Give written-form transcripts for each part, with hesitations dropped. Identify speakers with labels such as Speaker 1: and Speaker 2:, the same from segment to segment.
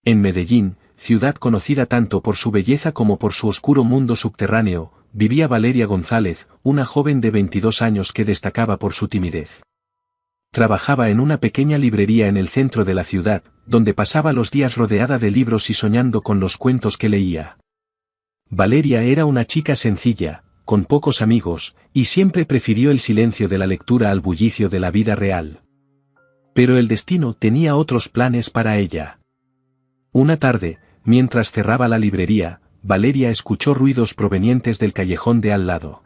Speaker 1: En Medellín, ciudad conocida tanto por su belleza como por su oscuro mundo subterráneo, vivía Valeria González, una joven de 22 años que destacaba por su timidez. Trabajaba en una pequeña librería en el centro de la ciudad, donde pasaba los días rodeada de libros y soñando con los cuentos que leía. Valeria era una chica sencilla, con pocos amigos, y siempre prefirió el silencio de la lectura al bullicio de la vida real. Pero el destino tenía otros planes para ella. Una tarde, mientras cerraba la librería, Valeria escuchó ruidos provenientes del callejón de al lado.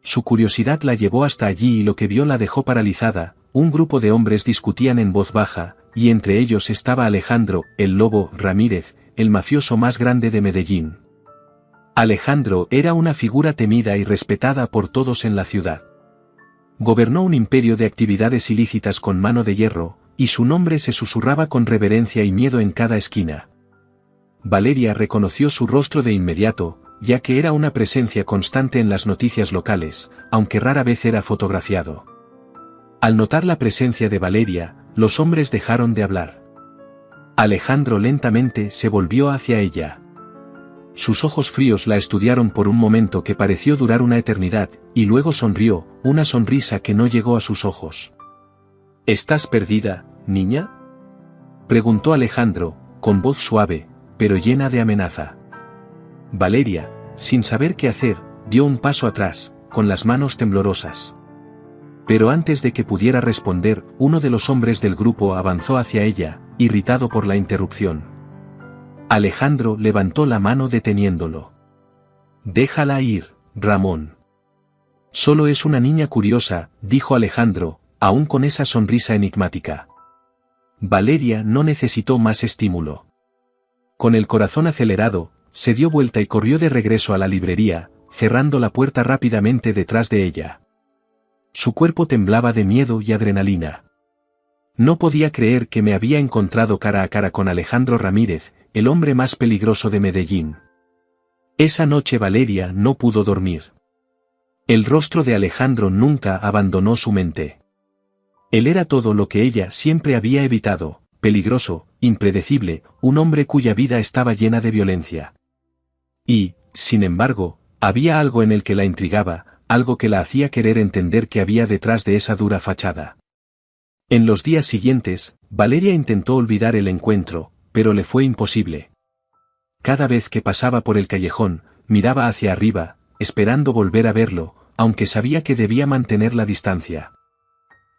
Speaker 1: Su curiosidad la llevó hasta allí y lo que vio la dejó paralizada. Un grupo de hombres discutían en voz baja, y entre ellos estaba Alejandro, el Lobo, Ramírez, el mafioso más grande de Medellín. Alejandro era una figura temida y respetada por todos en la ciudad. Gobernó un imperio de actividades ilícitas con mano de hierro, y su nombre se susurraba con reverencia y miedo en cada esquina. Valeria reconoció su rostro de inmediato, ya que era una presencia constante en las noticias locales, aunque rara vez era fotografiado. Al notar la presencia de Valeria, los hombres dejaron de hablar. Alejandro lentamente se volvió hacia ella. Sus ojos fríos la estudiaron por un momento que pareció durar una eternidad, y luego sonrió, una sonrisa que no llegó a sus ojos. ¿Estás perdida, niña?, preguntó Alejandro, con voz suave, pero llena de amenaza. Valeria, sin saber qué hacer, dio un paso atrás, con las manos temblorosas. Pero antes de que pudiera responder, uno de los hombres del grupo avanzó hacia ella, irritado por la interrupción. Alejandro levantó la mano deteniéndolo. «Déjala ir, Ramón». «Solo es una niña curiosa», dijo Alejandro, aún con esa sonrisa enigmática. Valeria no necesitó más estímulo. Con el corazón acelerado, se dio vuelta y corrió de regreso a la librería, cerrando la puerta rápidamente detrás de ella. Su cuerpo temblaba de miedo y adrenalina. No podía creer que me había encontrado cara a cara con Alejandro Ramírez, el hombre más peligroso de Medellín. Esa noche Valeria no pudo dormir. El rostro de Alejandro nunca abandonó su mente. Él era todo lo que ella siempre había evitado, peligroso, impredecible, un hombre cuya vida estaba llena de violencia. Y, sin embargo, había algo en el que la intrigaba, algo que la hacía querer entender qué había detrás de esa dura fachada. En los días siguientes, Valeria intentó olvidar el encuentro, pero le fue imposible. Cada vez que pasaba por el callejón, miraba hacia arriba, esperando volver a verlo, aunque sabía que debía mantener la distancia.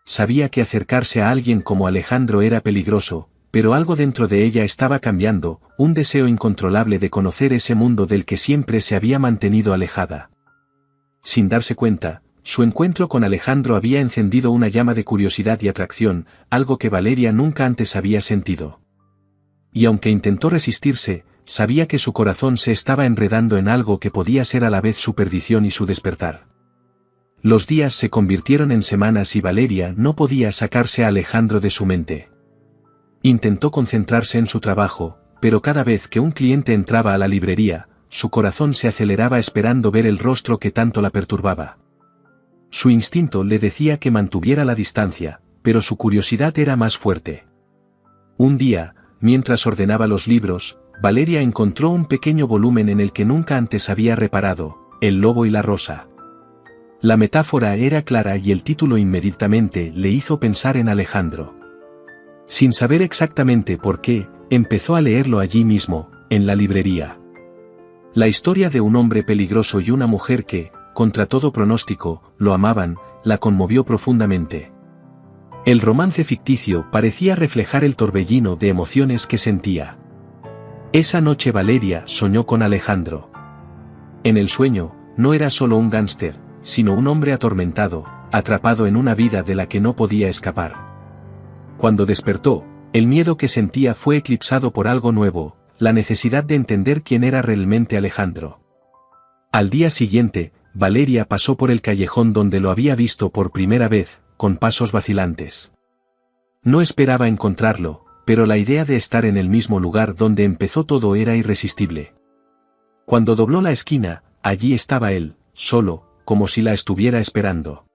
Speaker 1: Sabía que acercarse a alguien como Alejandro era peligroso, pero algo dentro de ella estaba cambiando, un deseo incontrolable de conocer ese mundo del que siempre se había mantenido alejada. Sin darse cuenta, su encuentro con Alejandro había encendido una llama de curiosidad y atracción, algo que Valeria nunca antes había sentido. Y aunque intentó resistirse, sabía que su corazón se estaba enredando en algo que podía ser a la vez su perdición y su despertar. Los días se convirtieron en semanas y Valeria no podía sacarse a Alejandro de su mente. Intentó concentrarse en su trabajo, pero cada vez que un cliente entraba a la librería, su corazón se aceleraba esperando ver el rostro que tanto la perturbaba. Su instinto le decía que mantuviera la distancia, pero su curiosidad era más fuerte. Un día, mientras ordenaba los libros, Valeria encontró un pequeño volumen en el que nunca antes había reparado, El lobo y la rosa. La metáfora era clara y el título inmediatamente le hizo pensar en Alejandro. Sin saber exactamente por qué, empezó a leerlo allí mismo, en la librería. La historia de un hombre peligroso y una mujer que, contra todo pronóstico, lo amaban, la conmovió profundamente. El romance ficticio parecía reflejar el torbellino de emociones que sentía. Esa noche Valeria soñó con Alejandro. En el sueño, no era solo un gángster, sino un hombre atormentado, atrapado en una vida de la que no podía escapar. Cuando despertó, el miedo que sentía fue eclipsado por algo nuevo, la necesidad de entender quién era realmente Alejandro. Al día siguiente, Valeria pasó por el callejón donde lo había visto por primera vez, con pasos vacilantes. No esperaba encontrarlo, pero la idea de estar en el mismo lugar donde empezó todo era irresistible. Cuando dobló la esquina, allí estaba él, solo, como si la estuviera esperando.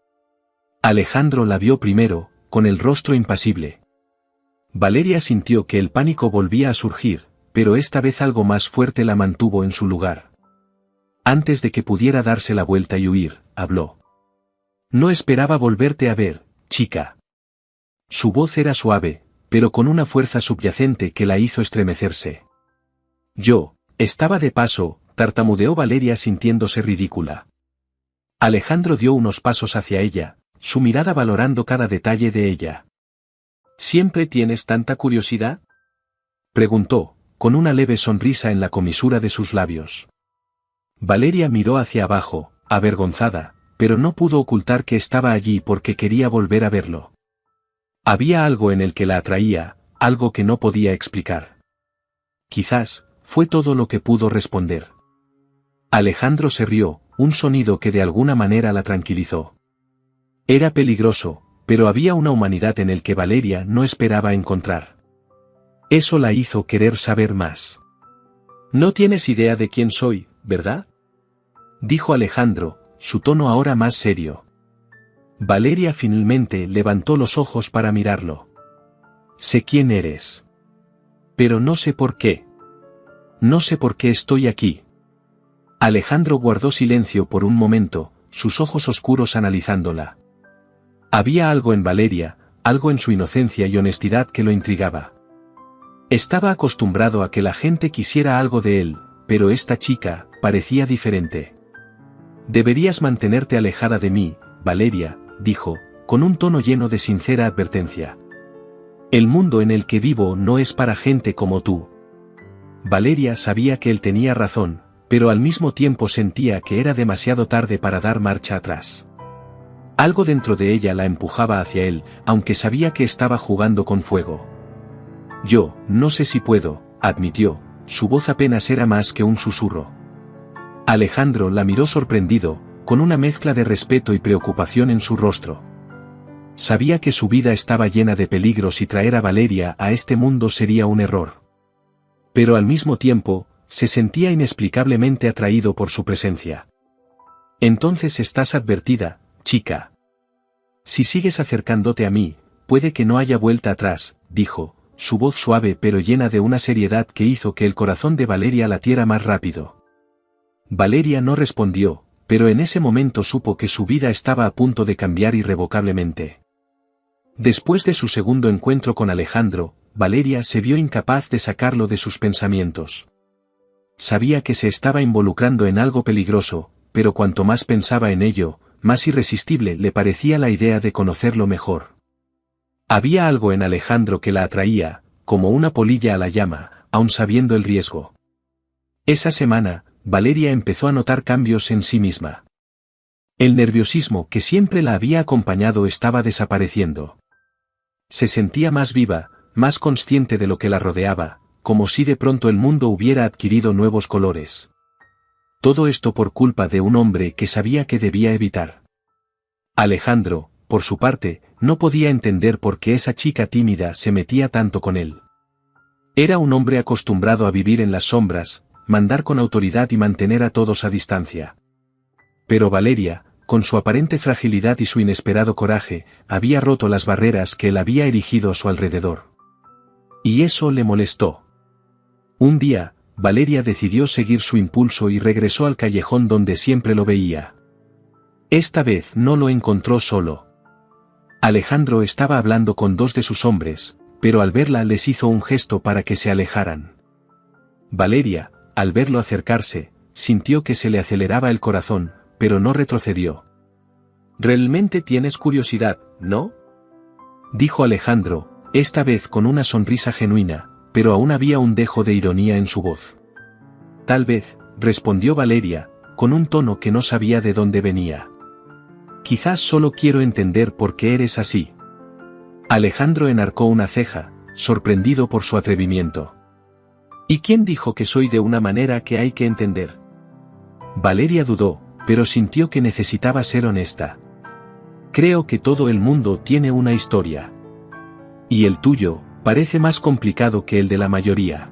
Speaker 1: Alejandro la vio primero, con el rostro impasible. Valeria sintió que el pánico volvía a surgir, pero esta vez algo más fuerte la mantuvo en su lugar. Antes de que pudiera darse la vuelta y huir, habló. No esperaba volverte a ver, chica. Su voz era suave, pero con una fuerza subyacente que la hizo estremecerse. Yo, estaba de paso, tartamudeó Valeria sintiéndose ridícula. Alejandro dio unos pasos hacia ella, su mirada valorando cada detalle de ella. ¿Siempre tienes tanta curiosidad?, preguntó, con una leve sonrisa en la comisura de sus labios. Valeria miró hacia abajo, avergonzada, pero no pudo ocultar que estaba allí porque quería volver a verlo. Había algo en el que la atraía, algo que no podía explicar. Quizás, fue todo lo que pudo responder. Alejandro se rió, un sonido que de alguna manera la tranquilizó. Era peligroso, pero había una humanidad en el que Valeria no esperaba encontrar. Eso la hizo querer saber más. No tienes idea de quién soy, ¿verdad?, dijo Alejandro, su tono ahora más serio. Valeria finalmente levantó los ojos para mirarlo. Sé quién eres. Pero no sé por qué. No sé por qué estoy aquí. Alejandro guardó silencio por un momento, sus ojos oscuros analizándola. Había algo en Valeria, algo en su inocencia y honestidad que lo intrigaba. Estaba acostumbrado a que la gente quisiera algo de él, pero esta chica parecía diferente. Deberías mantenerte alejada de mí, Valeria, dijo, con un tono lleno de sincera advertencia. El mundo en el que vivo no es para gente como tú. Valeria sabía que él tenía razón, pero al mismo tiempo sentía que era demasiado tarde para dar marcha atrás. Algo dentro de ella la empujaba hacia él, aunque sabía que estaba jugando con fuego. Yo, no sé si puedo, admitió, su voz apenas era más que un susurro. Alejandro la miró sorprendido, con una mezcla de respeto y preocupación en su rostro. Sabía que su vida estaba llena de peligros y traer a Valeria a este mundo sería un error. Pero al mismo tiempo, se sentía inexplicablemente atraído por su presencia. Entonces estás advertida, chica. Si sigues acercándote a mí, puede que no haya vuelta atrás, dijo, su voz suave pero llena de una seriedad que hizo que el corazón de Valeria latiera más rápido. Valeria no respondió, pero en ese momento supo que su vida estaba a punto de cambiar irrevocablemente. Después de su segundo encuentro con Alejandro, Valeria se vio incapaz de sacarlo de sus pensamientos. Sabía que se estaba involucrando en algo peligroso, pero cuanto más pensaba en ello, más irresistible le parecía la idea de conocerlo mejor. Había algo en Alejandro que la atraía, como una polilla a la llama, aun sabiendo el riesgo. Esa semana, Valeria empezó a notar cambios en sí misma. El nerviosismo que siempre la había acompañado estaba desapareciendo. Se sentía más viva, más consciente de lo que la rodeaba, como si de pronto el mundo hubiera adquirido nuevos colores. Todo esto por culpa de un hombre que sabía que debía evitar. Alejandro, por su parte, no podía entender por qué esa chica tímida se metía tanto con él. Era un hombre acostumbrado a vivir en las sombras, mandar con autoridad y mantener a todos a distancia. Pero Valeria, con su aparente fragilidad y su inesperado coraje, había roto las barreras que él había erigido a su alrededor. Y eso le molestó. Un día, Valeria decidió seguir su impulso y regresó al callejón donde siempre lo veía. Esta vez no lo encontró solo. Alejandro estaba hablando con dos de sus hombres, pero al verla les hizo un gesto para que se alejaran. Valeria, al verlo acercarse, sintió que se le aceleraba el corazón, pero no retrocedió. «Realmente tienes curiosidad, ¿no?», dijo Alejandro, esta vez con una sonrisa genuina, pero aún había un dejo de ironía en su voz. «Tal vez», respondió Valeria, con un tono que no sabía de dónde venía. «Quizás solo quiero entender por qué eres así». Alejandro enarcó una ceja, sorprendido por su atrevimiento. «¿Y quién dijo que soy de una manera que hay que entender?». Valeria dudó, pero sintió que necesitaba ser honesta. «Creo que todo el mundo tiene una historia. Y el tuyo parece más complicado que el de la mayoría».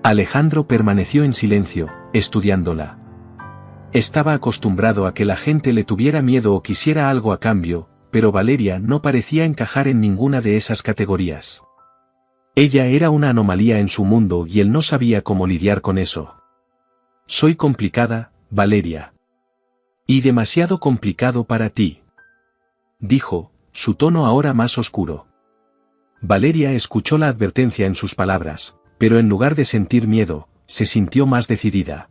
Speaker 1: Alejandro permaneció en silencio, estudiándola. Estaba acostumbrado a que la gente le tuviera miedo o quisiera algo a cambio, pero Valeria no parecía encajar en ninguna de esas categorías. Ella era una anomalía en su mundo y él no sabía cómo lidiar con eso. Soy complicada, Valeria. Y demasiado complicado para ti. Dijo, su tono ahora más oscuro. Valeria escuchó la advertencia en sus palabras, pero en lugar de sentir miedo, se sintió más decidida.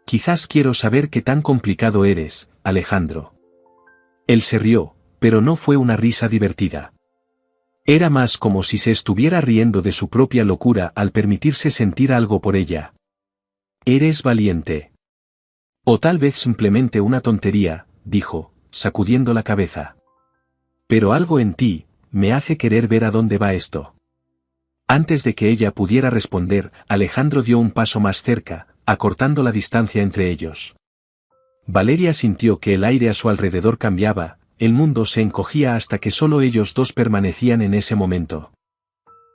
Speaker 1: Quizás quiero saber qué tan complicado eres, Alejandro. Él se rió, pero no fue una risa divertida. Era más como si se estuviera riendo de su propia locura al permitirse sentir algo por ella. Eres valiente. O tal vez simplemente una tontería, dijo, sacudiendo la cabeza. Pero algo en ti, me hace querer ver a dónde va esto. Antes de que ella pudiera responder, Alejandro dio un paso más cerca, acortando la distancia entre ellos. Valeria sintió que el aire a su alrededor cambiaba, el mundo se encogía hasta que solo ellos dos permanecían en ese momento.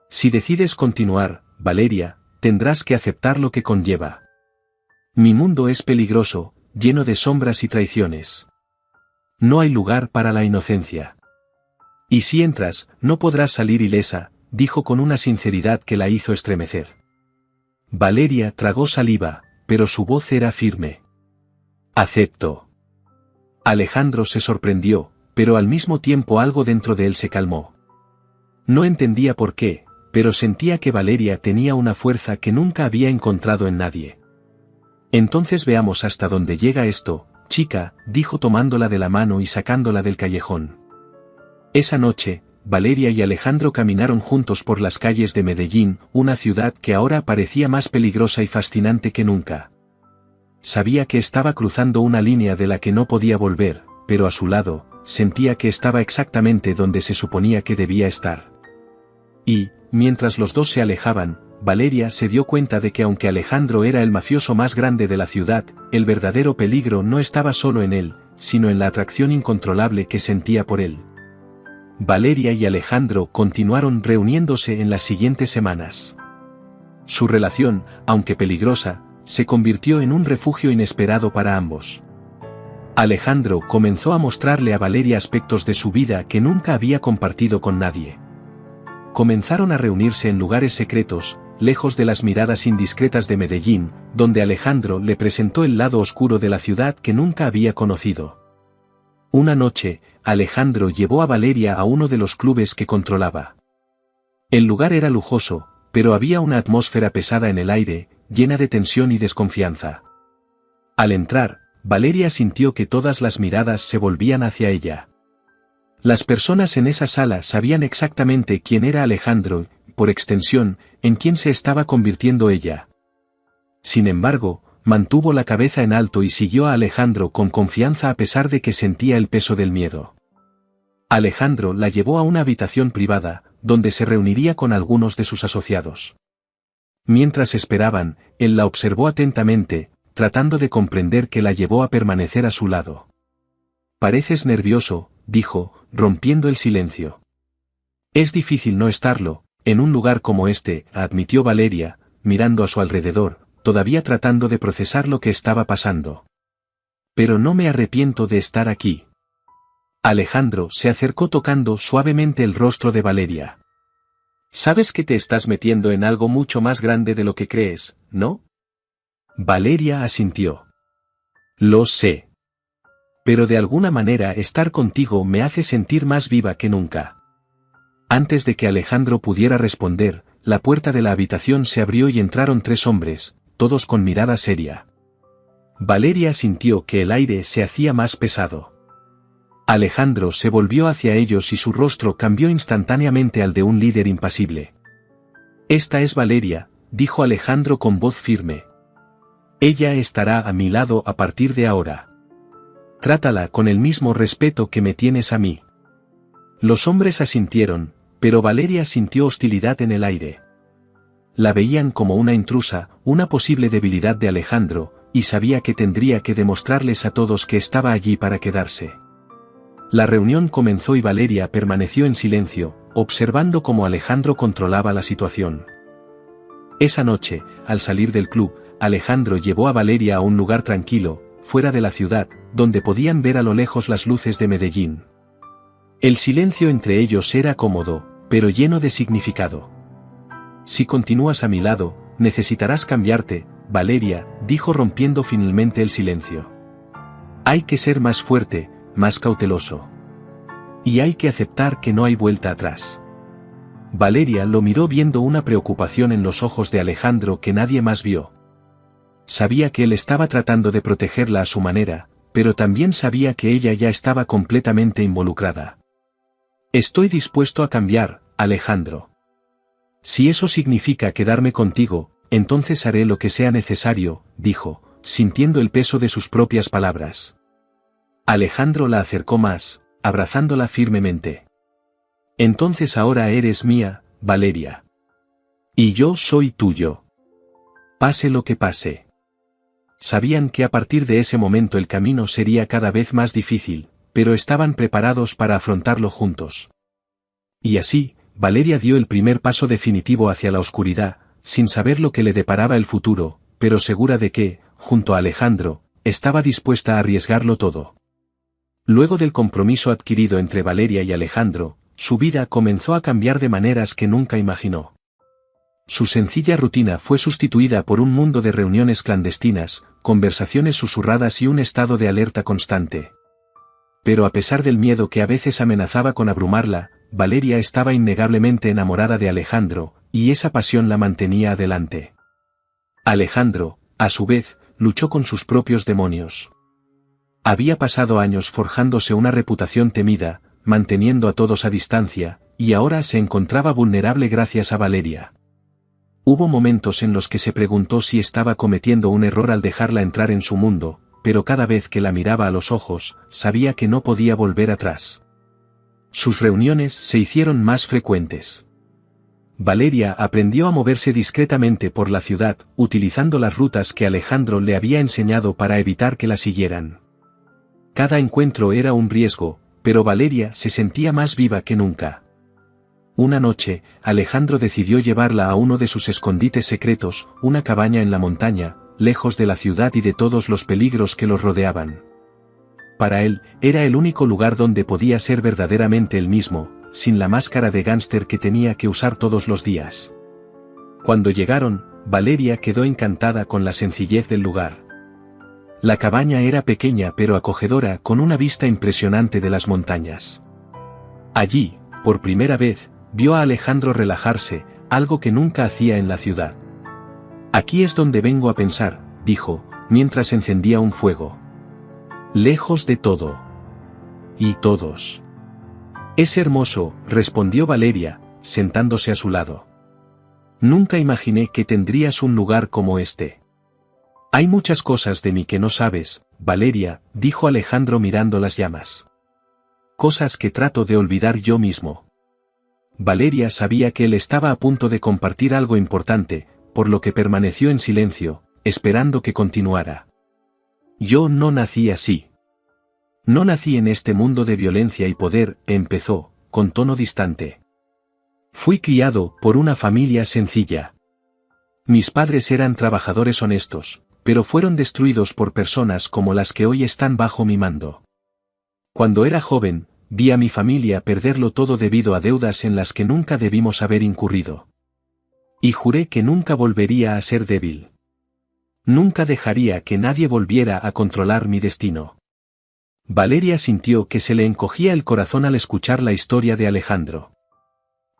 Speaker 1: Si decides continuar, Valeria, tendrás que aceptar lo que conlleva. Mi mundo es peligroso, lleno de sombras y traiciones. No hay lugar para la inocencia. Y si entras, no podrás salir ilesa, dijo con una sinceridad que la hizo estremecer. Valeria tragó saliva, pero su voz era firme. Acepto. Alejandro se sorprendió, pero al mismo tiempo algo dentro de él se calmó. No entendía por qué, pero sentía que Valeria tenía una fuerza que nunca había encontrado en nadie. Entonces veamos hasta dónde llega esto, chica, dijo tomándola de la mano y sacándola del callejón. Esa noche, Valeria y Alejandro caminaron juntos por las calles de Medellín, una ciudad que ahora parecía más peligrosa y fascinante que nunca. Sabía que estaba cruzando una línea de la que no podía volver, pero a su lado, sentía que estaba exactamente donde se suponía que debía estar. Y, mientras los dos se alejaban, Valeria se dio cuenta de que aunque Alejandro era el mafioso más grande de la ciudad, el verdadero peligro no estaba solo en él, sino en la atracción incontrolable que sentía por él. Valeria y Alejandro continuaron reuniéndose en las siguientes semanas. Su relación, aunque peligrosa, se convirtió en un refugio inesperado para ambos. Alejandro comenzó a mostrarle a Valeria aspectos de su vida que nunca había compartido con nadie. Comenzaron a reunirse en lugares secretos, lejos de las miradas indiscretas de Medellín, donde Alejandro le presentó el lado oscuro de la ciudad que nunca había conocido. Una noche, Alejandro llevó a Valeria a uno de los clubes que controlaba. El lugar era lujoso, pero había una atmósfera pesada en el aire, llena de tensión y desconfianza. Al entrar, Valeria sintió que todas las miradas se volvían hacia ella. Las personas en esa sala sabían exactamente quién era Alejandro, y, por extensión, en quién se estaba convirtiendo ella. Sin embargo, mantuvo la cabeza en alto y siguió a Alejandro con confianza a pesar de que sentía el peso del miedo. Alejandro la llevó a una habitación privada, donde se reuniría con algunos de sus asociados. Mientras esperaban, él la observó atentamente, tratando de comprender qué la llevó a permanecer a su lado. «Pareces nervioso», dijo, rompiendo el silencio. «Es difícil no estarlo, en un lugar como este», admitió Valeria, mirando a su alrededor, todavía tratando de procesar lo que estaba pasando. «Pero no me arrepiento de estar aquí». Alejandro se acercó tocando suavemente el rostro de Valeria. «Sabes que te estás metiendo en algo mucho más grande de lo que crees, ¿no?» Valeria asintió. «Lo sé. Pero de alguna manera estar contigo me hace sentir más viva que nunca». Antes de que Alejandro pudiera responder, la puerta de la habitación se abrió y entraron 3 hombres, todos con mirada seria. Valeria sintió que el aire se hacía más pesado. Alejandro se volvió hacia ellos y su rostro cambió instantáneamente al de un líder impasible. «Esta es Valeria», dijo Alejandro con voz firme. «Ella estará a mi lado a partir de ahora. Trátala con el mismo respeto que me tienes a mí». Los hombres asintieron, pero Valeria sintió hostilidad en el aire. La veían como una intrusa, una posible debilidad de Alejandro, y sabía que tendría que demostrarles a todos que estaba allí para quedarse. La reunión comenzó y Valeria permaneció en silencio, observando cómo Alejandro controlaba la situación. Esa noche, al salir del club, Alejandro llevó a Valeria a un lugar tranquilo, fuera de la ciudad, donde podían ver a lo lejos las luces de Medellín. El silencio entre ellos era cómodo, pero lleno de significado. Si continúas a mi lado, necesitarás cambiarte, Valeria, dijo rompiendo finalmente el silencio. Hay que ser más fuerte, más cauteloso. Y hay que aceptar que no hay vuelta atrás. Valeria lo miró viendo una preocupación en los ojos de Alejandro que nadie más vio. Sabía que él estaba tratando de protegerla a su manera, pero también sabía que ella ya estaba completamente involucrada. Estoy dispuesto a cambiar, Alejandro. Si eso significa quedarme contigo, entonces haré lo que sea necesario, dijo, sintiendo el peso de sus propias palabras. Alejandro la acercó más, abrazándola firmemente. Entonces ahora eres mía, Valeria. Y yo soy tuyo. Pase lo que pase. Sabían que a partir de ese momento el camino sería cada vez más difícil, pero estaban preparados para afrontarlo juntos. Y así, Valeria dio el primer paso definitivo hacia la oscuridad, sin saber lo que le deparaba el futuro, pero segura de que, junto a Alejandro, estaba dispuesta a arriesgarlo todo. Luego del compromiso adquirido entre Valeria y Alejandro, su vida comenzó a cambiar de maneras que nunca imaginó. Su sencilla rutina fue sustituida por un mundo de reuniones clandestinas, conversaciones susurradas y un estado de alerta constante. Pero a pesar del miedo que a veces amenazaba con abrumarla, Valeria estaba innegablemente enamorada de Alejandro, y esa pasión la mantenía adelante. Alejandro, a su vez, luchó con sus propios demonios. Había pasado años forjándose una reputación temida, manteniendo a todos a distancia, y ahora se encontraba vulnerable gracias a Valeria. Hubo momentos en los que se preguntó si estaba cometiendo un error al dejarla entrar en su mundo, pero cada vez que la miraba a los ojos, sabía que no podía volver atrás. Sus reuniones se hicieron más frecuentes. Valeria aprendió a moverse discretamente por la ciudad, utilizando las rutas que Alejandro le había enseñado para evitar que la siguieran. Cada encuentro era un riesgo, pero Valeria se sentía más viva que nunca. Una noche, Alejandro decidió llevarla a uno de sus escondites secretos, una cabaña en la montaña, lejos de la ciudad y de todos los peligros que los rodeaban. Para él, era el único lugar donde podía ser verdaderamente él mismo, sin la máscara de gángster que tenía que usar todos los días. Cuando llegaron, Valeria quedó encantada con la sencillez del lugar. La cabaña era pequeña pero acogedora, con una vista impresionante de las montañas. Allí, por primera vez, vio a Alejandro relajarse, algo que nunca hacía en la ciudad. Aquí es donde vengo a pensar, dijo, mientras encendía un fuego. Lejos de todo. Y todos. Es hermoso, respondió Valeria, sentándose a su lado. Nunca imaginé que tendrías un lugar como este. Hay muchas cosas de mí que no sabes, Valeria, dijo Alejandro mirando las llamas. Cosas que trato de olvidar yo mismo. Valeria sabía que él estaba a punto de compartir algo importante, por lo que permaneció en silencio, esperando que continuara. Yo no nací así. No nací en este mundo de violencia y poder, empezó, con tono distante. Fui criado por una familia sencilla. Mis padres eran trabajadores honestos, pero fueron destruidos por personas como las que hoy están bajo mi mando. Cuando era joven, vi a mi familia perderlo todo debido a deudas en las que nunca debimos haber incurrido. Y juré que nunca volvería a ser débil. Nunca dejaría que nadie volviera a controlar mi destino. Valeria sintió que se le encogía el corazón al escuchar la historia de Alejandro.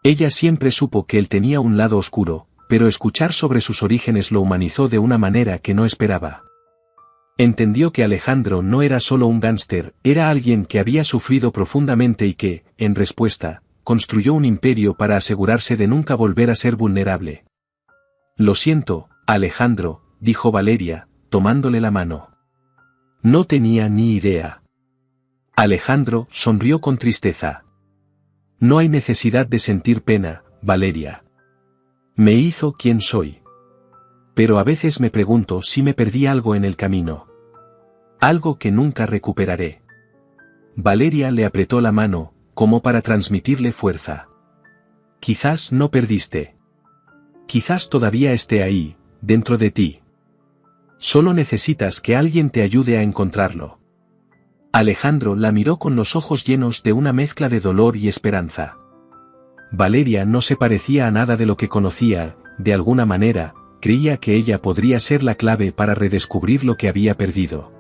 Speaker 1: Ella siempre supo que él tenía un lado oscuro, pero escuchar sobre sus orígenes lo humanizó de una manera que no esperaba. Entendió que Alejandro no era solo un gángster, era alguien que había sufrido profundamente y que, en respuesta, construyó un imperio para asegurarse de nunca volver a ser vulnerable. Lo siento, Alejandro, dijo Valeria, tomándole la mano. No tenía ni idea. Alejandro sonrió con tristeza. No hay necesidad de sentir pena, Valeria. Me hizo quien soy. Pero a veces me pregunto si me perdí algo en el camino. Algo que nunca recuperaré. Valeria le apretó la mano, como para transmitirle fuerza. Quizás no perdiste. Quizás todavía esté ahí, dentro de ti. Solo necesitas que alguien te ayude a encontrarlo. Alejandro la miró con los ojos llenos de una mezcla de dolor y esperanza. Valeria no se parecía a nada de lo que conocía, de alguna manera, creía que ella podría ser la clave para redescubrir lo que había perdido.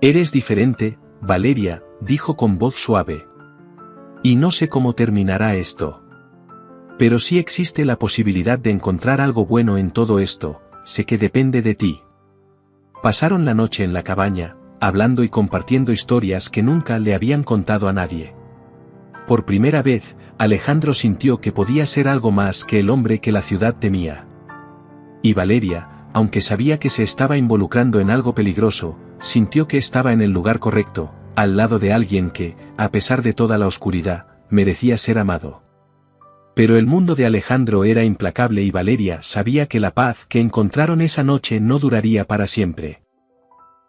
Speaker 1: «Eres diferente, Valeria», dijo con voz suave. «Y no sé cómo terminará esto. Pero sí existe la posibilidad de encontrar algo bueno en todo esto, sé que depende de ti». Pasaron la noche en la cabaña, hablando y compartiendo historias que nunca le habían contado a nadie. Por primera vez, Alejandro sintió que podía ser algo más que el hombre que la ciudad temía. Y Valeria, aunque sabía que se estaba involucrando en algo peligroso, sintió que estaba en el lugar correcto, al lado de alguien que, a pesar de toda la oscuridad, merecía ser amado. Pero el mundo de Alejandro era implacable y Valeria sabía que la paz que encontraron esa noche no duraría para siempre.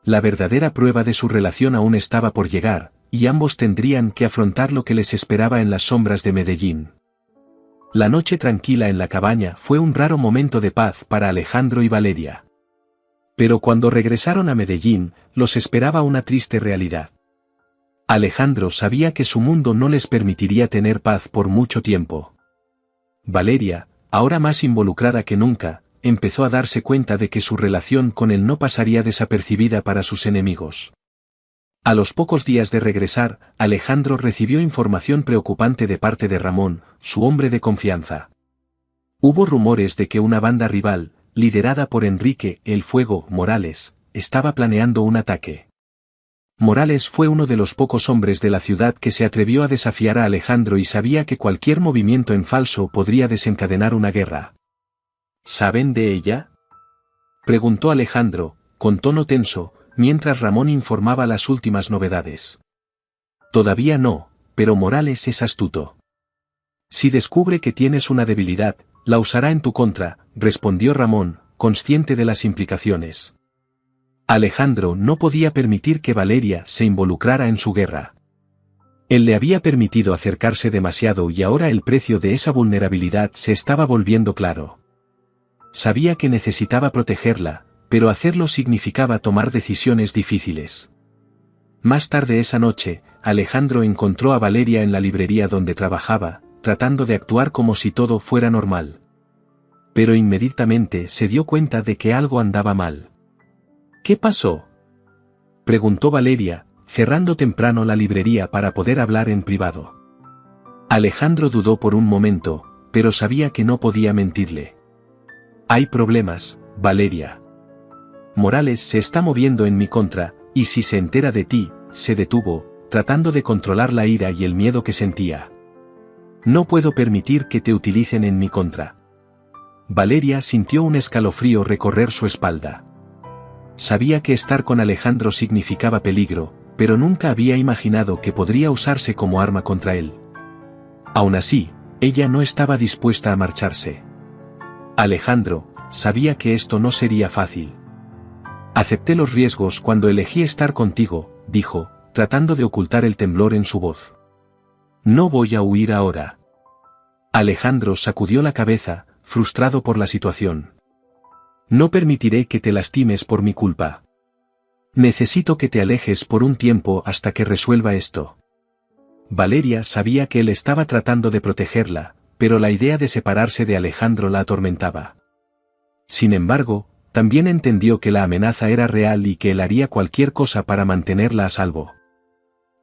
Speaker 1: La verdadera prueba de su relación aún estaba por llegar, y ambos tendrían que afrontar lo que les esperaba en las sombras de Medellín. La noche tranquila en la cabaña fue un raro momento de paz para Alejandro y Valeria. Pero cuando regresaron a Medellín, los esperaba una triste realidad. Alejandro sabía que su mundo no les permitiría tener paz por mucho tiempo. Valeria, ahora más involucrada que nunca, empezó a darse cuenta de que su relación con él no pasaría desapercibida para sus enemigos. A los pocos días de regresar, Alejandro recibió información preocupante de parte de Ramón, su hombre de confianza. Hubo rumores de que una banda rival, liderada por Enrique "El Fuego" Morales, estaba planeando un ataque. Morales fue uno de los pocos hombres de la ciudad que se atrevió a desafiar a Alejandro y sabía que cualquier movimiento en falso podría desencadenar una guerra. ¿Saben de ella?, preguntó Alejandro, con tono tenso, mientras Ramón informaba las últimas novedades. Todavía no, pero Morales es astuto. Si descubre que tienes una debilidad, la usará en tu contra, respondió Ramón, consciente de las implicaciones. Alejandro no podía permitir que Valeria se involucrara en su guerra. Él le había permitido acercarse demasiado y ahora el precio de esa vulnerabilidad se estaba volviendo claro. Sabía que necesitaba protegerla, pero hacerlo significaba tomar decisiones difíciles. Más tarde esa noche, Alejandro encontró a Valeria en la librería donde trabajaba, tratando de actuar como si todo fuera normal. Pero inmediatamente se dio cuenta de que algo andaba mal. ¿Qué pasó?, preguntó Valeria, cerrando temprano la librería para poder hablar en privado. Alejandro dudó por un momento, pero sabía que no podía mentirle. Hay problemas, Valeria. Morales se está moviendo en mi contra, y si se entera de ti, se detuvo, tratando de controlar la ira y el miedo que sentía. No puedo permitir que te utilicen en mi contra. Valeria sintió un escalofrío recorrer su espalda. Sabía que estar con Alejandro significaba peligro, pero nunca había imaginado que podría usarse como arma contra él. Aún así, ella no estaba dispuesta a marcharse. Alejandro, sabía que esto no sería fácil. Acepté los riesgos cuando elegí estar contigo, dijo, tratando de ocultar el temblor en su voz. No voy a huir ahora. Alejandro sacudió la cabeza, frustrado por la situación. No permitiré que te lastimes por mi culpa. Necesito que te alejes por un tiempo hasta que resuelva esto. Valeria sabía que él estaba tratando de protegerla, pero la idea de separarse de Alejandro la atormentaba. Sin embargo, también entendió que la amenaza era real y que él haría cualquier cosa para mantenerla a salvo.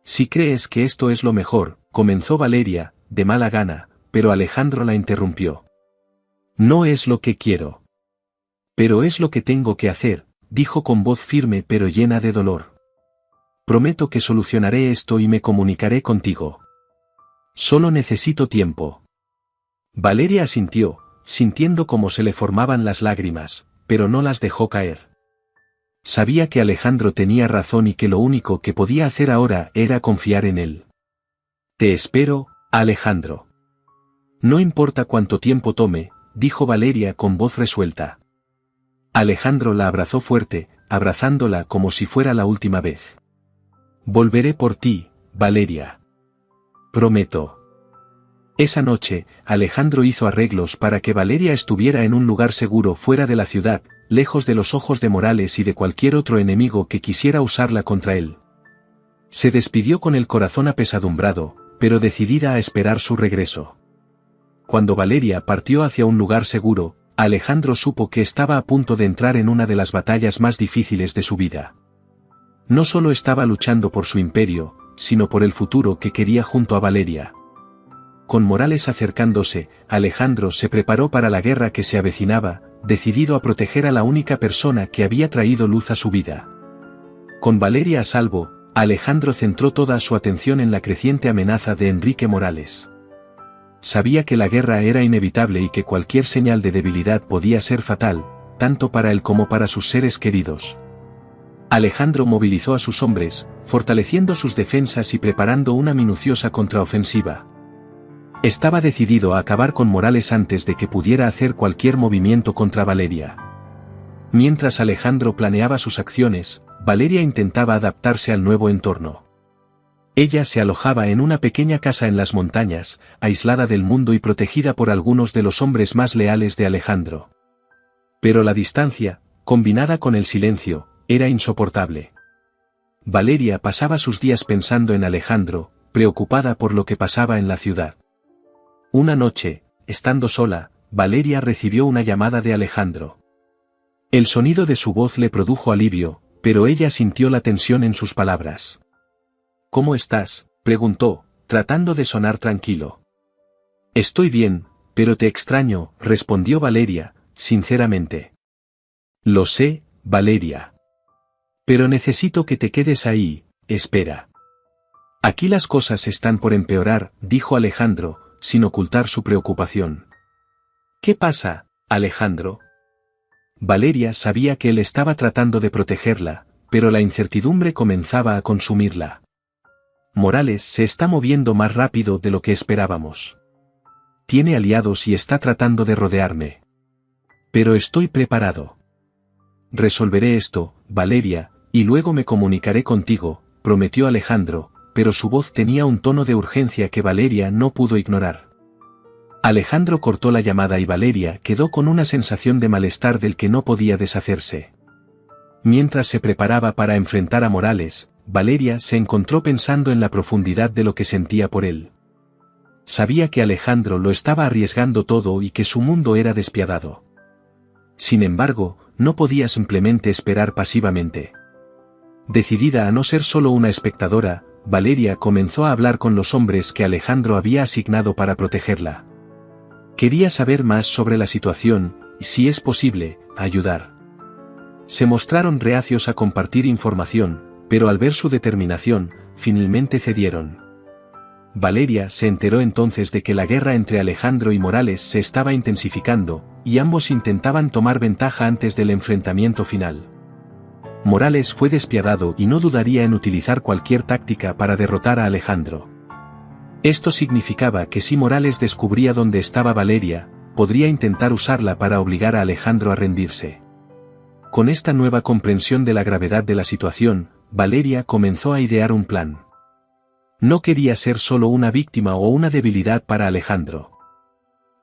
Speaker 1: Si crees que esto es lo mejor, comenzó Valeria, de mala gana, pero Alejandro la interrumpió. No es lo que quiero. Pero es lo que tengo que hacer, dijo con voz firme pero llena de dolor. Prometo que solucionaré esto y me comunicaré contigo. Solo necesito tiempo. Valeria asintió, sintiendo cómo se le formaban las lágrimas, pero no las dejó caer. Sabía que Alejandro tenía razón y que lo único que podía hacer ahora era confiar en él. Te espero, Alejandro. No importa cuánto tiempo tome, dijo Valeria con voz resuelta. Alejandro la abrazó fuerte, abrazándola como si fuera la última vez. Volveré por ti, Valeria. Prometo. Esa noche, Alejandro hizo arreglos para que Valeria estuviera en un lugar seguro fuera de la ciudad, lejos de los ojos de Morales y de cualquier otro enemigo que quisiera usarla contra él. Se despidió con el corazón apesadumbrado, pero decidida a esperar su regreso. Cuando Valeria partió hacia un lugar seguro, Alejandro supo que estaba a punto de entrar en una de las batallas más difíciles de su vida. No solo estaba luchando por su imperio, sino por el futuro que quería junto a Valeria. Con Morales acercándose, Alejandro se preparó para la guerra que se avecinaba, decidido a proteger a la única persona que había traído luz a su vida. Con Valeria a salvo, Alejandro centró toda su atención en la creciente amenaza de Enrique Morales. Sabía que la guerra era inevitable y que cualquier señal de debilidad podía ser fatal, tanto para él como para sus seres queridos. Alejandro movilizó a sus hombres, fortaleciendo sus defensas y preparando una minuciosa contraofensiva. Estaba decidido a acabar con Morales antes de que pudiera hacer cualquier movimiento contra Valeria. Mientras Alejandro planeaba sus acciones, Valeria intentaba adaptarse al nuevo entorno. Ella se alojaba en una pequeña casa en las montañas, aislada del mundo y protegida por algunos de los hombres más leales de Alejandro. Pero la distancia, combinada con el silencio, era insoportable. Valeria pasaba sus días pensando en Alejandro, preocupada por lo que pasaba en la ciudad. Una noche, estando sola, Valeria recibió una llamada de Alejandro. El sonido de su voz le produjo alivio, pero ella sintió la tensión en sus palabras. «¿Cómo estás?», preguntó, tratando de sonar tranquilo. «Estoy bien, pero te extraño», respondió Valeria, sinceramente. «Lo sé, Valeria. Pero necesito que te quedes ahí, espera». «Aquí las cosas están por empeorar», dijo Alejandro, sin ocultar su preocupación. «¿Qué pasa, Alejandro?». Valeria sabía que él estaba tratando de protegerla, pero la incertidumbre comenzaba a consumirla. «Morales se está moviendo más rápido de lo que esperábamos. Tiene aliados y está tratando de rodearme. Pero estoy preparado. Resolveré esto, Valeria, y luego me comunicaré contigo», prometió Alejandro, pero su voz tenía un tono de urgencia que Valeria no pudo ignorar. Alejandro cortó la llamada y Valeria quedó con una sensación de malestar del que no podía deshacerse. Mientras se preparaba para enfrentar a Morales, Valeria se encontró pensando en la profundidad de lo que sentía por él. Sabía que Alejandro lo estaba arriesgando todo y que su mundo era despiadado. Sin embargo, no podía simplemente esperar pasivamente. Decidida a no ser solo una espectadora, Valeria comenzó a hablar con los hombres que Alejandro había asignado para protegerla. Quería saber más sobre la situación, y si es posible, ayudar. Se mostraron reacios a compartir información, pero al ver su determinación, finalmente cedieron. Valeria se enteró entonces de que la guerra entre Alejandro y Morales se estaba intensificando, y ambos intentaban tomar ventaja antes del enfrentamiento final. Morales fue despiadado y no dudaría en utilizar cualquier táctica para derrotar a Alejandro. Esto significaba que si Morales descubría dónde estaba Valeria, podría intentar usarla para obligar a Alejandro a rendirse. Con esta nueva comprensión de la gravedad de la situación, Valeria comenzó a idear un plan. No quería ser solo una víctima o una debilidad para Alejandro.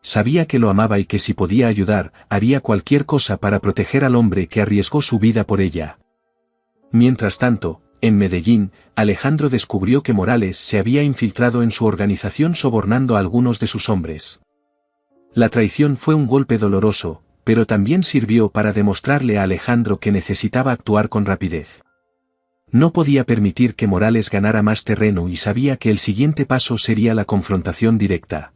Speaker 1: Sabía que lo amaba y que si podía ayudar, haría cualquier cosa para proteger al hombre que arriesgó su vida por ella. Mientras tanto, en Medellín, Alejandro descubrió que Morales se había infiltrado en su organización sobornando a algunos de sus hombres. La traición fue un golpe doloroso, pero también sirvió para demostrarle a Alejandro que necesitaba actuar con rapidez. No podía permitir que Morales ganara más terreno y sabía que el siguiente paso sería la confrontación directa.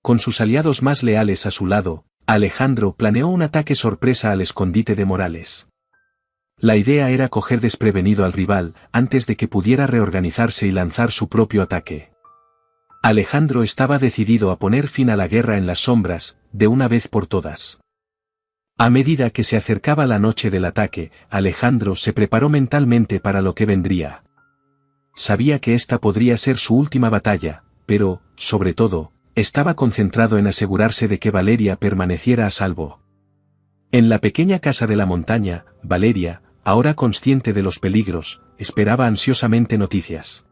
Speaker 1: Con sus aliados más leales a su lado, Alejandro planeó un ataque sorpresa al escondite de Morales. La idea era coger desprevenido al rival, antes de que pudiera reorganizarse y lanzar su propio ataque. Alejandro estaba decidido a poner fin a la guerra en las sombras, de una vez por todas. A medida que se acercaba la noche del ataque, Alejandro se preparó mentalmente para lo que vendría. Sabía que esta podría ser su última batalla, pero, sobre todo, estaba concentrado en asegurarse de que Valeria permaneciera a salvo. En la pequeña casa de la montaña, Valeria, ahora consciente de los peligros, esperaba ansiosamente noticias.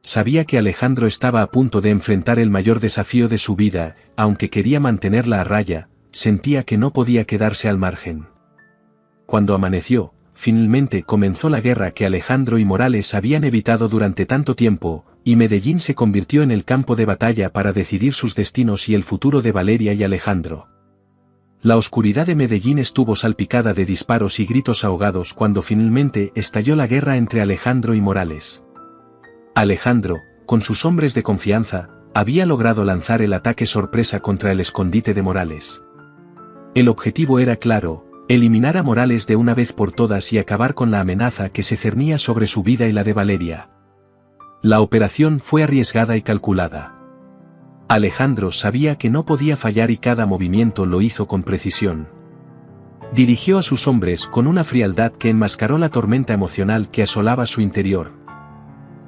Speaker 1: Sabía que Alejandro estaba a punto de enfrentar el mayor desafío de su vida, aunque quería mantenerla a raya, sentía que no podía quedarse al margen. Cuando amaneció, finalmente comenzó la guerra que Alejandro y Morales habían evitado durante tanto tiempo, y Medellín se convirtió en el campo de batalla para decidir sus destinos y el futuro de Valeria y Alejandro. La oscuridad de Medellín estuvo salpicada de disparos y gritos ahogados cuando finalmente estalló la guerra entre Alejandro y Morales. Alejandro, con sus hombres de confianza, había logrado lanzar el ataque sorpresa contra el escondite de Morales. El objetivo era claro: eliminar a Morales de una vez por todas y acabar con la amenaza que se cernía sobre su vida y la de Valeria. La operación fue arriesgada y calculada. Alejandro sabía que no podía fallar y cada movimiento lo hizo con precisión. Dirigió a sus hombres con una frialdad que enmascaró la tormenta emocional que asolaba su interior.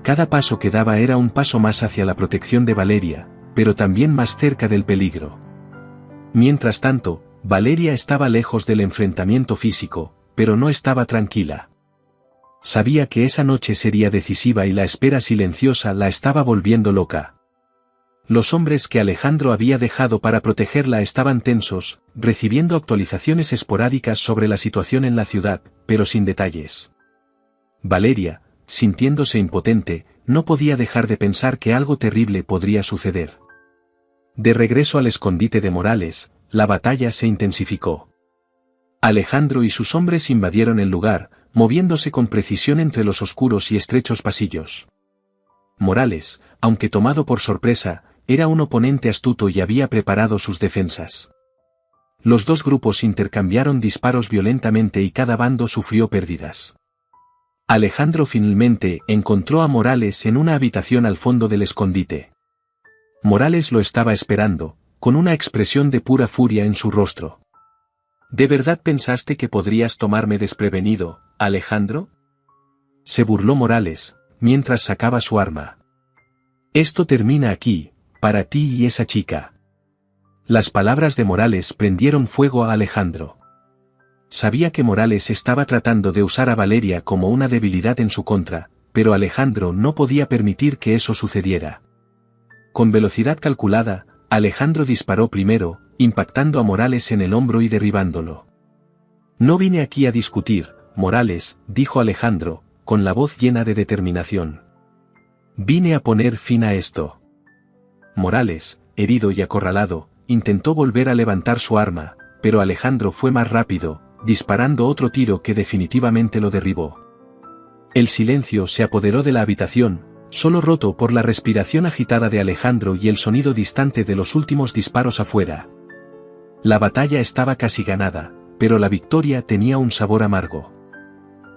Speaker 1: Cada paso que daba era un paso más hacia la protección de Valeria, pero también más cerca del peligro. Mientras tanto, Valeria estaba lejos del enfrentamiento físico, pero no estaba tranquila. Sabía que esa noche sería decisiva y la espera silenciosa la estaba volviendo loca. Los hombres que Alejandro había dejado para protegerla estaban tensos, recibiendo actualizaciones esporádicas sobre la situación en la ciudad, pero sin detalles. Valeria, sintiéndose impotente, no podía dejar de pensar que algo terrible podría suceder. De regreso al escondite de Morales, la batalla se intensificó. Alejandro y sus hombres invadieron el lugar, moviéndose con precisión entre los oscuros y estrechos pasillos. Morales, aunque tomado por sorpresa, era un oponente astuto y había preparado sus defensas. Los dos grupos intercambiaron disparos violentamente y cada bando sufrió pérdidas. Alejandro finalmente encontró a Morales en una habitación al fondo del escondite. Morales lo estaba esperando, con una expresión de pura furia en su rostro. ¿De verdad pensaste que podrías tomarme desprevenido, Alejandro? Se burló Morales, mientras sacaba su arma. Esto termina aquí, para ti y esa chica. Las palabras de Morales prendieron fuego a Alejandro. Sabía que Morales estaba tratando de usar a Valeria como una debilidad en su contra, pero Alejandro no podía permitir que eso sucediera. Con velocidad calculada, Alejandro disparó primero, impactando a Morales en el hombro y derribándolo. No vine aquí a discutir, Morales, dijo Alejandro, con la voz llena de determinación. Vine a poner fin a esto. Morales, herido y acorralado, intentó volver a levantar su arma, pero Alejandro fue más rápido, disparando otro tiro que definitivamente lo derribó. El silencio se apoderó de la habitación, solo roto por la respiración agitada de Alejandro y el sonido distante de los últimos disparos afuera. La batalla estaba casi ganada, pero la victoria tenía un sabor amargo.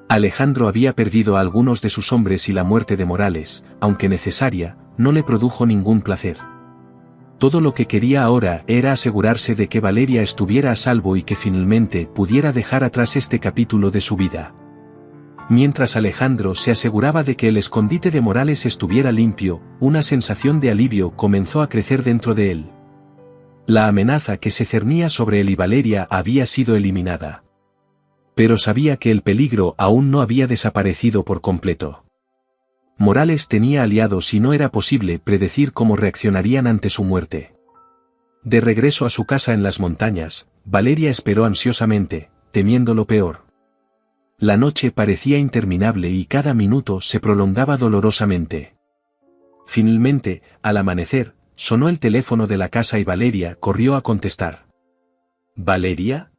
Speaker 1: Alejandro había perdido a algunos de sus hombres y la muerte de Morales, aunque necesaria, no le produjo ningún placer. Todo lo que quería ahora era asegurarse de que Valeria estuviera a salvo y que finalmente pudiera dejar atrás este capítulo de su vida. Mientras Alejandro se aseguraba de que el escondite de Morales estuviera limpio, una sensación de alivio comenzó a crecer dentro de él. La amenaza que se cernía sobre él y Valeria había sido eliminada. Pero sabía que el peligro aún no había desaparecido por completo. Morales tenía aliados y no era posible predecir cómo reaccionarían ante su muerte. De regreso a su casa en las montañas, Valeria esperó ansiosamente, temiendo lo peor. La noche parecía interminable y cada minuto se prolongaba dolorosamente. Finalmente, al amanecer, sonó el teléfono de la casa y Valeria corrió a contestar. ¿Valeria?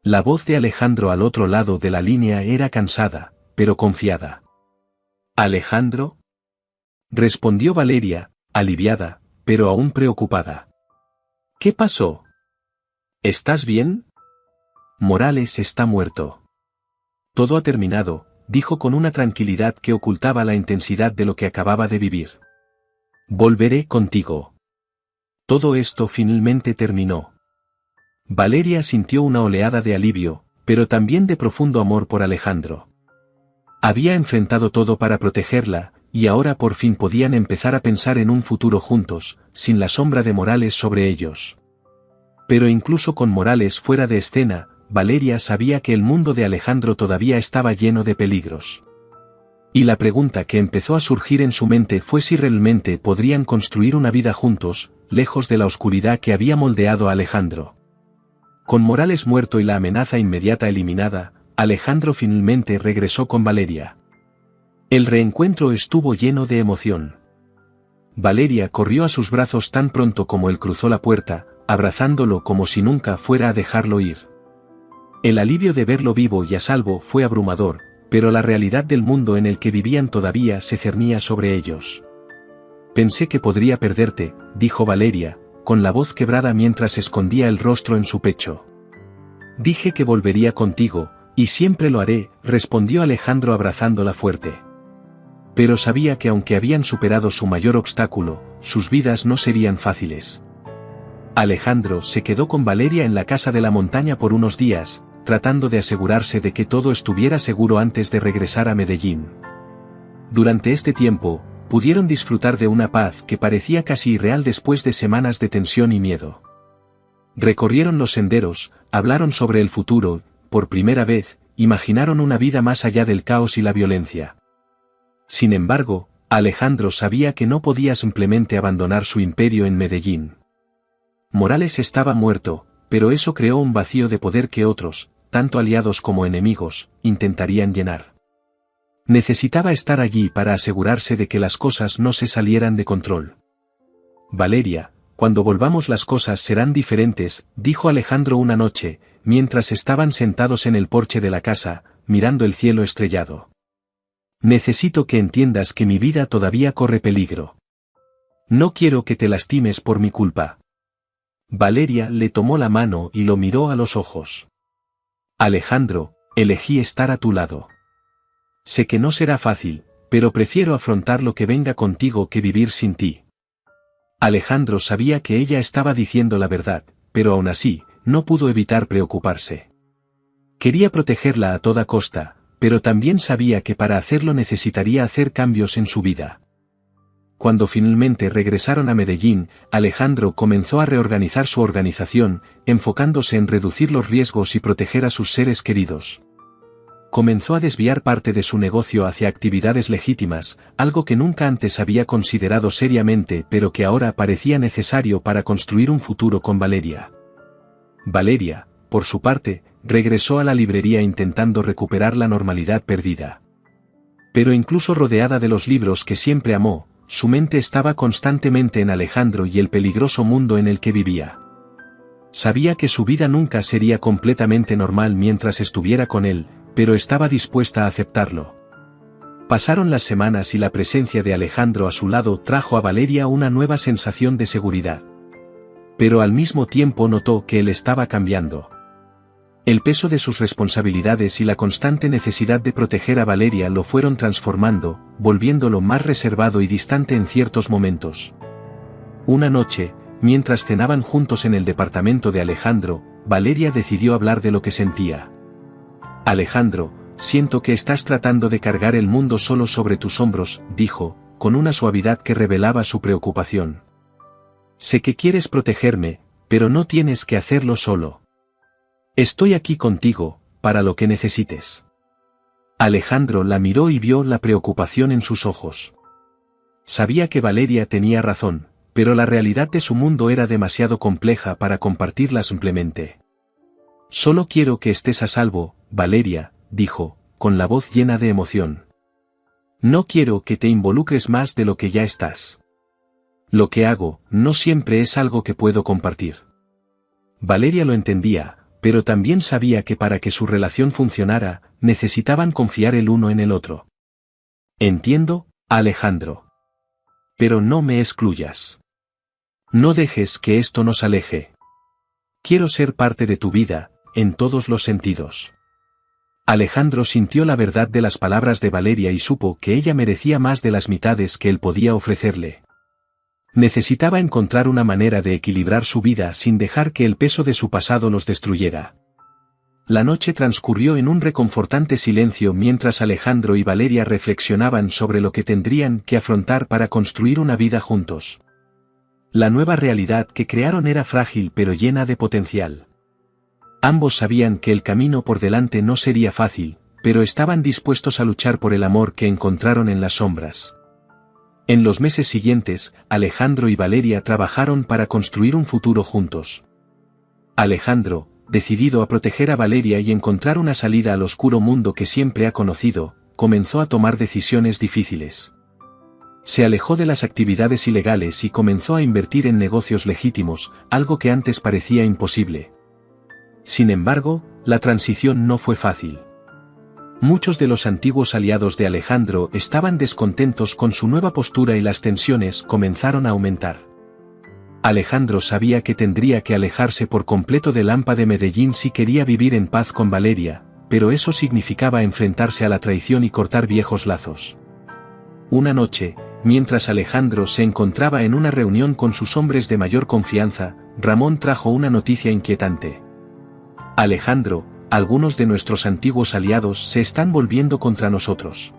Speaker 1: La voz de Alejandro al otro lado de la línea era cansada, pero confiada. ¿Alejandro? Respondió Valeria, aliviada, pero aún preocupada. ¿Qué pasó? ¿Estás bien? Morales está muerto. Todo ha terminado, dijo con una tranquilidad que ocultaba la intensidad de lo que acababa de vivir. Volveré contigo. Todo esto finalmente terminó. Valeria sintió una oleada de alivio, pero también de profundo amor por Alejandro. Había enfrentado todo para protegerla, y ahora por fin podían empezar a pensar en un futuro juntos, sin la sombra de Morales sobre ellos. Pero incluso con Morales fuera de escena, Valeria sabía que el mundo de Alejandro todavía estaba lleno de peligros. Y la pregunta que empezó a surgir en su mente fue si realmente podrían construir una vida juntos, lejos de la oscuridad que había moldeado a Alejandro. Con Morales muerto y la amenaza inmediata eliminada, Alejandro finalmente regresó con Valeria. El reencuentro estuvo lleno de emoción. Valeria corrió a sus brazos tan pronto como él cruzó la puerta, abrazándolo como si nunca fuera a dejarlo ir. El alivio de verlo vivo y a salvo fue abrumador, pero la realidad del mundo en el que vivían todavía se cernía sobre ellos. Pensé que podría perderte, dijo Valeria, con la voz quebrada mientras escondía el rostro en su pecho. Dije que volvería contigo, y siempre lo haré, respondió Alejandro abrazándola fuerte. Pero sabía que aunque habían superado su mayor obstáculo, sus vidas no serían fáciles. Alejandro se quedó con Valeria en la casa de la montaña por unos días, tratando de asegurarse de que todo estuviera seguro antes de regresar a Medellín. Durante este tiempo, pudieron disfrutar de una paz que parecía casi irreal después de semanas de tensión y miedo. Recorrieron los senderos, hablaron sobre el futuro, por primera vez, imaginaron una vida más allá del caos y la violencia. Sin embargo, Alejandro sabía que no podía simplemente abandonar su imperio en Medellín. Morales estaba muerto, pero eso creó un vacío de poder que otros, tanto aliados como enemigos, intentarían llenar. Necesitaba estar allí para asegurarse de que las cosas no se salieran de control. Valeria, cuando volvamos las cosas serán diferentes, dijo Alejandro una noche, mientras estaban sentados en el porche de la casa, mirando el cielo estrellado. Necesito que entiendas que mi vida todavía corre peligro. No quiero que te lastimes por mi culpa. Valeria le tomó la mano y lo miró a los ojos. Alejandro, elegí estar a tu lado. Sé que no será fácil, pero prefiero afrontar lo que venga contigo que vivir sin ti. Alejandro sabía que ella estaba diciendo la verdad, pero aún así, no pudo evitar preocuparse. Quería protegerla a toda costa, pero también sabía que para hacerlo necesitaría hacer cambios en su vida. Cuando finalmente regresaron a Medellín, Alejandro comenzó a reorganizar su organización, enfocándose en reducir los riesgos y proteger a sus seres queridos. Comenzó a desviar parte de su negocio hacia actividades legítimas, algo que nunca antes había considerado seriamente pero que ahora parecía necesario para construir un futuro con Valeria. Valeria, por su parte, regresó a la librería intentando recuperar la normalidad perdida. Pero incluso rodeada de los libros que siempre amó, su mente estaba constantemente en Alejandro y el peligroso mundo en el que vivía. Sabía que su vida nunca sería completamente normal mientras estuviera con él, pero estaba dispuesta a aceptarlo. Pasaron las semanas y la presencia de Alejandro a su lado trajo a Valeria una nueva sensación de seguridad. Pero al mismo tiempo notó que él estaba cambiando. El peso de sus responsabilidades y la constante necesidad de proteger a Valeria lo fueron transformando, volviéndolo más reservado y distante en ciertos momentos. Una noche, mientras cenaban juntos en el departamento de Alejandro, Valeria decidió hablar de lo que sentía. Alejandro, siento que estás tratando de cargar el mundo solo sobre tus hombros, dijo, con una suavidad que revelaba su preocupación. Sé que quieres protegerme, pero no tienes que hacerlo solo. Estoy aquí contigo, para lo que necesites. Alejandro la miró y vio la preocupación en sus ojos. Sabía que Valeria tenía razón, pero la realidad de su mundo era demasiado compleja para compartirla simplemente. Solo quiero que estés a salvo, Valeria, dijo, con la voz llena de emoción. No quiero que te involucres más de lo que ya estás. Lo que hago, no siempre es algo que puedo compartir. Valeria lo entendía, pero también sabía que para que su relación funcionara, necesitaban confiar el uno en el otro. Entiendo, Alejandro. Pero no me excluyas. No dejes que esto nos aleje. Quiero ser parte de tu vida, en todos los sentidos. Alejandro sintió la verdad de las palabras de Valeria y supo que ella merecía más de las mitades que él podía ofrecerle. Necesitaba encontrar una manera de equilibrar su vida sin dejar que el peso de su pasado los destruyera. La noche transcurrió en un reconfortante silencio mientras Alejandro y Valeria reflexionaban sobre lo que tendrían que afrontar para construir una vida juntos. La nueva realidad que crearon era frágil pero llena de potencial. Ambos sabían que el camino por delante no sería fácil, pero estaban dispuestos a luchar por el amor que encontraron en las sombras. En los meses siguientes, Alejandro y Valeria trabajaron para construir un futuro juntos. Alejandro, decidido a proteger a Valeria y encontrar una salida al oscuro mundo que siempre ha conocido, comenzó a tomar decisiones difíciles. Se alejó de las actividades ilegales y comenzó a invertir en negocios legítimos, algo que antes parecía imposible. Sin embargo, la transición no fue fácil. Muchos de los antiguos aliados de Alejandro estaban descontentos con su nueva postura y las tensiones comenzaron a aumentar. Alejandro sabía que tendría que alejarse por completo del AMPA de Medellín si quería vivir en paz con Valeria, pero eso significaba enfrentarse a la traición y cortar viejos lazos. Una noche, mientras Alejandro se encontraba en una reunión con sus hombres de mayor confianza, Ramón trajo una noticia inquietante. Alejandro, algunos de nuestros antiguos aliados se están volviendo contra nosotros.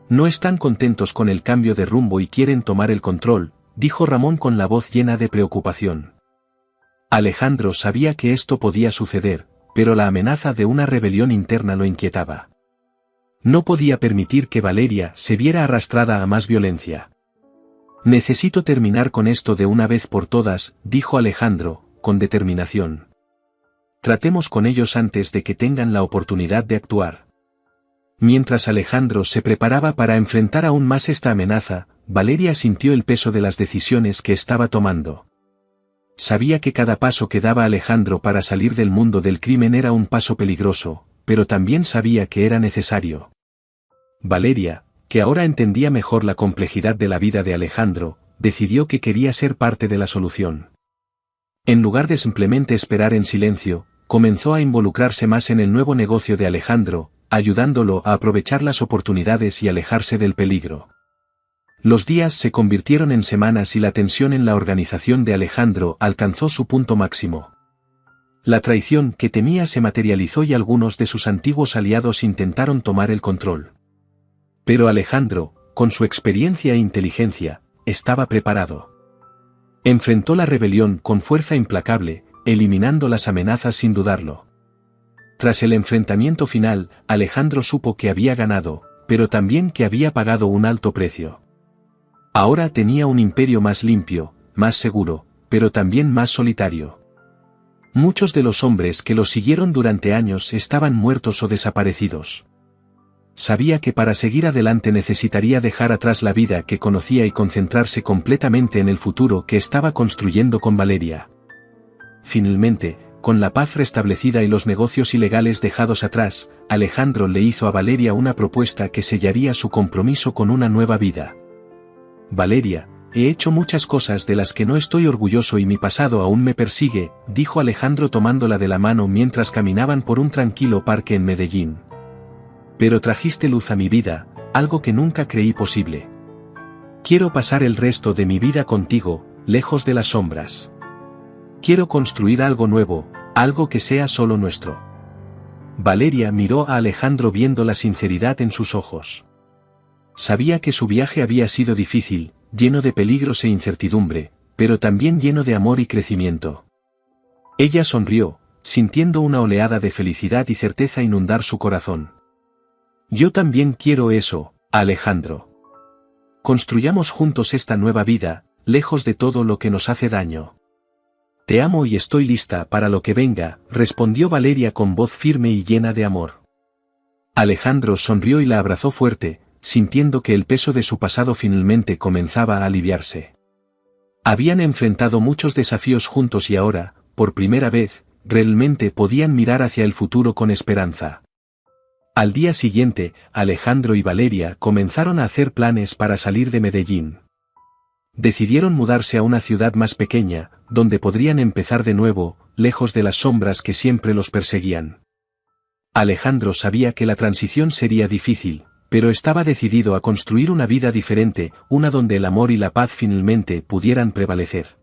Speaker 1: No están contentos con el cambio de rumbo y quieren tomar el control, dijo Ramón con la voz llena de preocupación. Alejandro sabía que esto podía suceder, pero la amenaza de una rebelión interna lo inquietaba. No podía permitir que Valeria se viera arrastrada a más violencia. Necesito terminar con esto de una vez por todas, dijo Alejandro, con determinación. Tratemos con ellos antes de que tengan la oportunidad de actuar. Mientras Alejandro se preparaba para enfrentar aún más esta amenaza, Valeria sintió el peso de las decisiones que estaba tomando. Sabía que cada paso que daba Alejandro para salir del mundo del crimen era un paso peligroso, pero también sabía que era necesario. Valeria, que ahora entendía mejor la complejidad de la vida de Alejandro, decidió que quería ser parte de la solución. En lugar de simplemente esperar en silencio, comenzó a involucrarse más en el nuevo negocio de Alejandro, ayudándolo a aprovechar las oportunidades y alejarse del peligro. Los días se convirtieron en semanas y la tensión en la organización de Alejandro alcanzó su punto máximo. La traición que temía se materializó y algunos de sus antiguos aliados intentaron tomar el control. Pero Alejandro, con su experiencia e inteligencia, estaba preparado. Enfrentó la rebelión con fuerza implacable, eliminando las amenazas sin dudarlo. Tras el enfrentamiento final, Alejandro supo que había ganado, pero también que había pagado un alto precio. Ahora tenía un imperio más limpio, más seguro, pero también más solitario. Muchos de los hombres que lo siguieron durante años estaban muertos o desaparecidos. Sabía que para seguir adelante necesitaría dejar atrás la vida que conocía y concentrarse completamente en el futuro que estaba construyendo con Valeria. Finalmente, con la paz restablecida y los negocios ilegales dejados atrás, Alejandro le hizo a Valeria una propuesta que sellaría su compromiso con una nueva vida. Valeria, he hecho muchas cosas de las que no estoy orgulloso y mi pasado aún me persigue, dijo Alejandro tomándola de la mano mientras caminaban por un tranquilo parque en Medellín. Pero trajiste luz a mi vida, algo que nunca creí posible. Quiero pasar el resto de mi vida contigo, lejos de las sombras. Quiero construir algo nuevo, algo que sea solo nuestro. Valeria miró a Alejandro viendo la sinceridad en sus ojos. Sabía que su viaje había sido difícil, lleno de peligros e incertidumbre, pero también lleno de amor y crecimiento. Ella sonrió, sintiendo una oleada de felicidad y certeza inundar su corazón. Yo también quiero eso, Alejandro. Construyamos juntos esta nueva vida, lejos de todo lo que nos hace daño. Te amo y estoy lista para lo que venga, respondió Valeria con voz firme y llena de amor. Alejandro sonrió y la abrazó fuerte, sintiendo que el peso de su pasado finalmente comenzaba a aliviarse. Habían enfrentado muchos desafíos juntos y ahora, por primera vez, realmente podían mirar hacia el futuro con esperanza. Al día siguiente, Alejandro y Valeria comenzaron a hacer planes para salir de Medellín. Decidieron mudarse a una ciudad más pequeña, donde podrían empezar de nuevo, lejos de las sombras que siempre los perseguían. Alejandro sabía que la transición sería difícil, pero estaba decidido a construir una vida diferente, una donde el amor y la paz finalmente pudieran prevalecer.